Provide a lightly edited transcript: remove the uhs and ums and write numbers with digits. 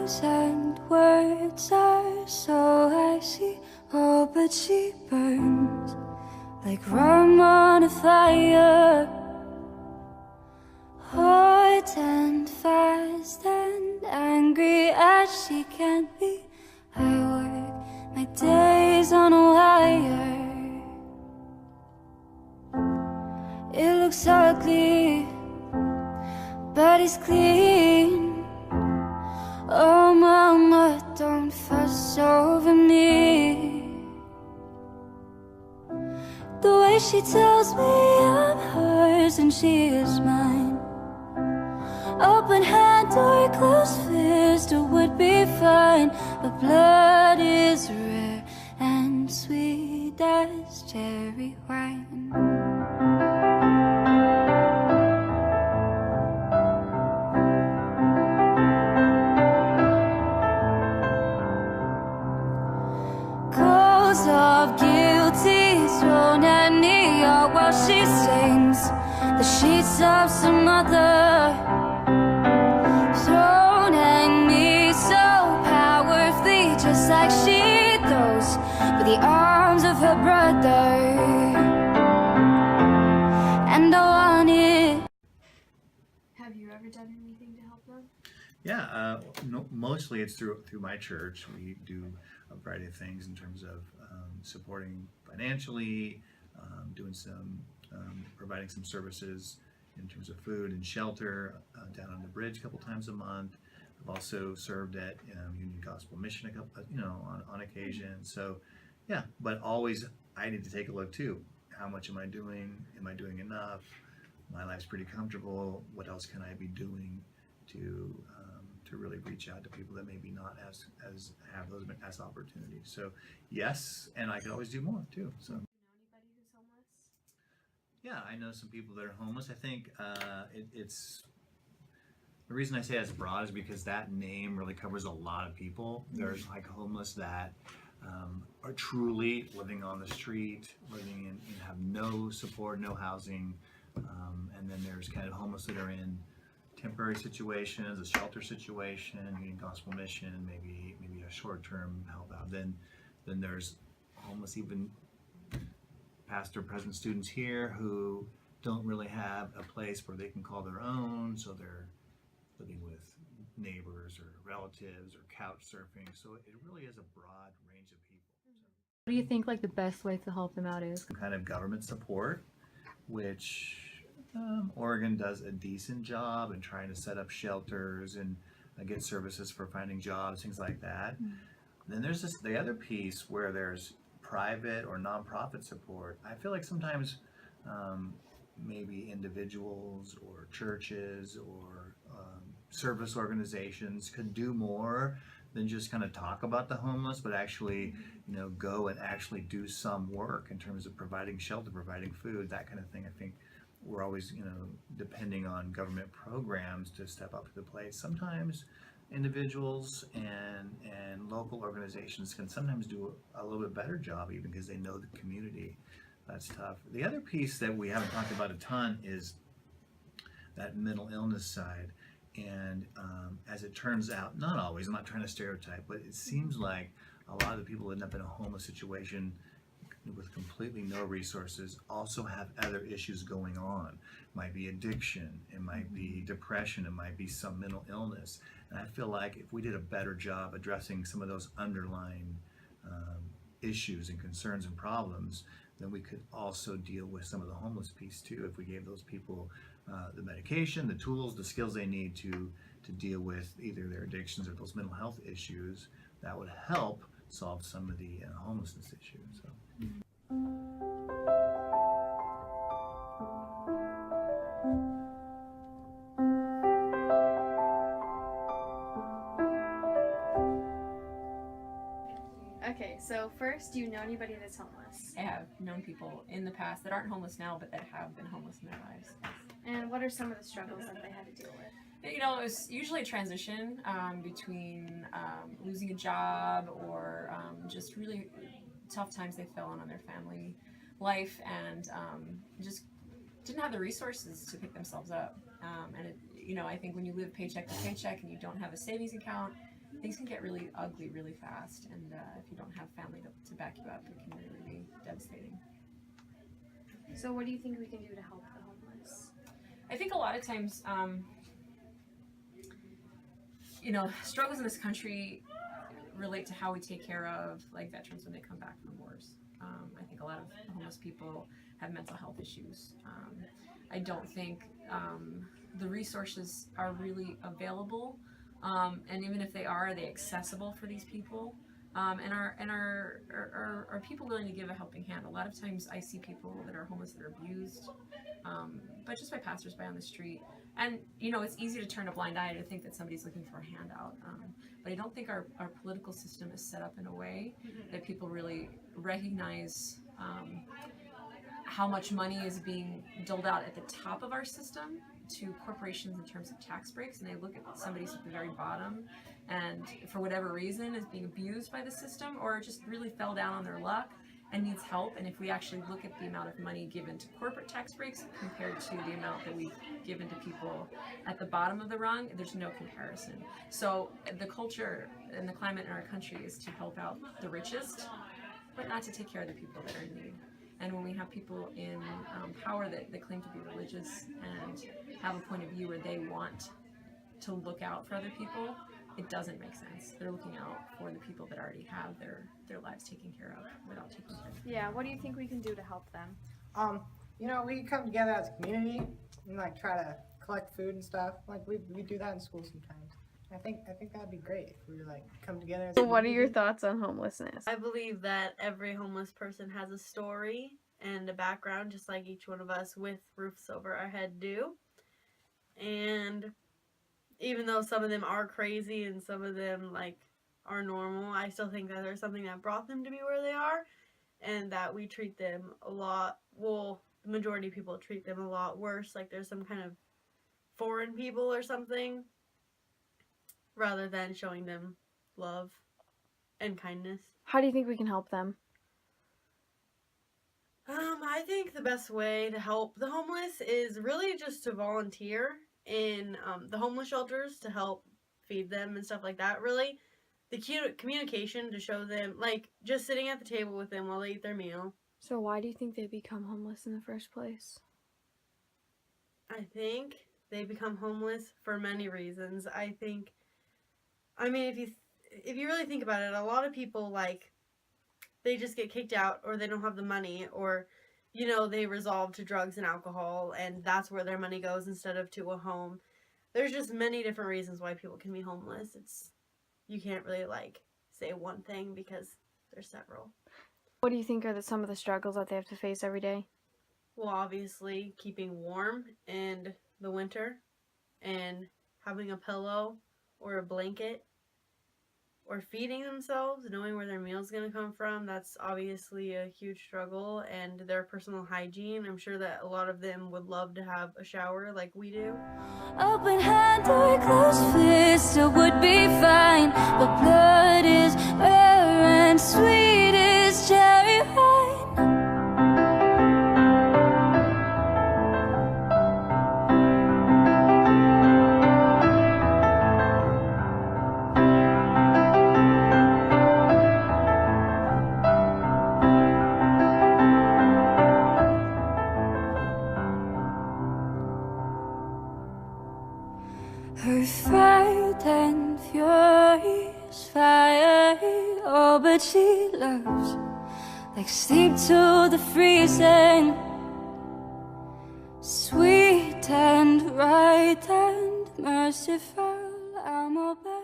songs and words are so icy. Oh, but she burns like rum on a fire. Hot and fast and angry as she can be, I work my days on a wire. It looks ugly, but it's clean. Oh mama, don't fuss over me. The way she tells me I'm hers and she is mine. Open hand or closed fist, it would be fine. But blood is rare and sweet as cherry wine. Calls of guilty thrown at me all while she sings the sheets of some other. Thrown at me so powerfully, just like she throws with the arms of her brother. And I want it. Have you ever done anything to help them? Yeah, no, mostly it's through my church. We do a variety of things in terms of supporting financially, doing some, providing some services in terms of food and shelter down on the bridge a couple times a month. I've also served at Union Gospel Mission a couple, on occasion. So, yeah, but always I need to take a look too. How much am I doing? Am I doing enough? My life's pretty comfortable. What else can I be doing to really reach out to people that maybe not as have those as opportunities? So yes, and I could always do more too. So. Do you know anybody who's homeless? Yeah, I know some people that are homeless. I think it's the reason I say it's broad is because that name really covers a lot of people. There's like homeless that are truly living on the street, living in have no support, no housing, and then there's kind of homeless that are in temporary situations, a shelter situation, Union Gospel Mission, maybe a short-term help out. Then there's homeless even past or present students here who don't really have a place where they can call their own, so they're living with neighbors or relatives or couch surfing. So it really is a broad range of people. What do you think like the best way to help them out is? Some kind of government support, which Oregon does a decent job in trying to set up shelters and get services for finding jobs, things like that. Then there's the other piece where there's private or nonprofit support. I feel like sometimes maybe individuals or churches or service organizations could do more than just kind of talk about the homeless, but actually, go and actually do some work in terms of providing shelter, providing food, that kind of thing. I think we're always, depending on government programs to step up to the plate. Sometimes individuals and local organizations can sometimes do a little bit better job, even because they know the community. That's tough. The other piece that we haven't talked about a ton is that mental illness side. And as it turns out, not always, I'm not trying to stereotype, but it seems like a lot of the people that end up in a homeless situation with completely no resources also have other issues going on. It might be addiction, it might be depression, it might be some mental illness. And I feel like if we did a better job addressing some of those underlying issues and concerns and problems, then we could also deal with some of the homeless piece too. If we gave those people the medication, the tools, the skills they need to deal with either their addictions or those mental health issues, that would help solve some of the homelessness issues. So. Okay, so first, do you know anybody that's homeless? I have known people in the past that aren't homeless now, but that have been homeless in their lives. And what are some of the struggles that they had to deal with? It's usually a transition between losing a job or just really tough times they fell on their family life, and just didn't have the resources to pick themselves up. I think when you live paycheck to paycheck and you don't have a savings account, things can get really ugly really fast, and if you don't have family to back you up, it can really be devastating. So what do you think we can do to help the homeless? I think a lot of times, struggles in this country relate to how we take care of like veterans when they come back from wars. I think a lot of homeless people have mental health issues. I don't think the resources are really available, and even if they are they accessible for these people? And are people willing to give a helping hand? A lot of times I see people that are homeless that are abused, but just by passersby on the street. And it's easy to turn a blind eye to think that somebody's looking for a handout. But I don't think our political system is set up in a way that people really recognize how much money is being doled out at the top of our system to corporations in terms of tax breaks, and they look at somebody at the very bottom and for whatever reason is being abused by the system or just really fell down on their luck and needs help. And if we actually look at the amount of money given to corporate tax breaks compared to the amount that we've given to people at the bottom of the rung, there's no comparison. So the culture and the climate in our country is to help out the richest, but not to take care of the people that are in need. And when we have people in power that claim to be religious and have a point of view where they want to look out for other people, it doesn't make sense. They're looking out for the people that already have their lives taken care of without taking care of them. Yeah, what do you think we can do to help them? We come together as a community and like try to collect food and stuff. Like we do that in school sometimes. I think that'd be great if we like come together as a So what are community. your thoughts on homelessness? I believe that every homeless person has a story and a background, just like each one of us with roofs over our head do. And even though some of them are crazy and some of them like are normal, I still think that there's something that brought them to be where they are, and that we treat them a lot, well, the majority of people treat them a lot worse, like there's some kind of foreign people or something, rather than showing them love and kindness. How do you think we can help them? I think the best way to help the homeless is really just to volunteer in the homeless shelters to help feed them and stuff like that. Really, the communication to show them, like just sitting at the table with them while they eat their meal. So why do you think they become homeless in the first place? I think they become homeless for many reasons. If you really think about it, a lot of people like they just get kicked out, or they don't have the money, or they resolve to drugs and alcohol, and that's where their money goes instead of to a home. There's just many different reasons why people can be homeless. You can't really like say one thing because there's several. What do you think are some of the struggles that they have to face every day? Well, obviously keeping warm in the winter and having a pillow or a blanket, or feeding themselves, knowing where their meal's going to come from. That's obviously a huge struggle. And their personal hygiene, I'm sure that a lot of them would love to have a shower like we do. Open hand or closed fist, it would be fine. But blood is rare and sweet as cherry wine. Her fright and fury is fiery, oh, but she loves like sleep to the freezing. Sweet and right and merciful, I'm obeying.